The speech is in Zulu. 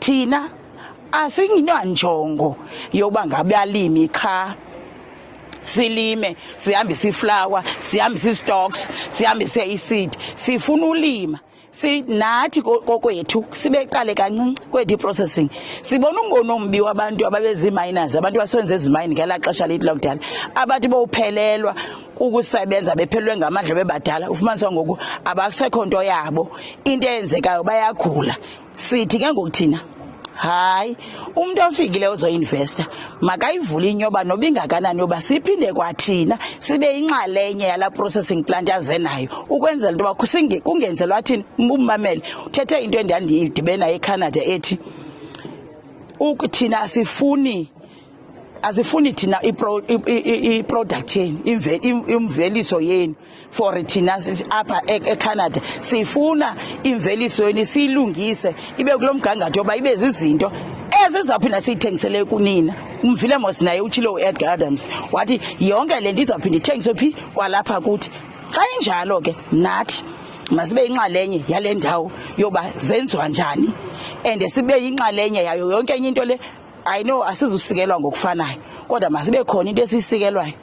thina asinginanjongo yoba ngabe alimi qha silime sihambise iflower sihambise istocks sihambise iseed sifuna ulima nathi kokwethu sibeqale kancinci kwethu processing sibona umbono ombi wabantu ababezi miners abantu basebenza ezimine ngela xesha lethu lokudala abathi bowuphelelwa ukusebenza bephelwe ngamandla bebadala ufumanisa ngoku abasekho nto yabo into eyenzekayo bayagula sithi ke ngokuthina hayi umuntu ofikile ozoinvesta makayivule inyoba noba ingakanani yoba siphinde kwathina sibe inxalenye yala processing plant yazenayo ukwenzela into yoba kungenzelwa thina ummamele uthethe into endandiyidibena eCanada ethi ukuthina asifuni thina i-product yenu imveliso yenu for thina apha eCanada sifuna imveliso yenu siyilungise ibe kulomgangatho yoba ibe zizinto ezizawuphinda siyithengisele kunina umvile mos naye utshilo uEdgar Adams wathi yonke le nto izawuphinda ithengiswe phi kwalapha kuthi xa injalo ke nathi masibe inxalenye yale ndawo yoba zenziwa njani and sibe inxalenye yayo yonke enye into le I know asizusikelwa ngokufanayo kodwa masibe khona into esisikelwayo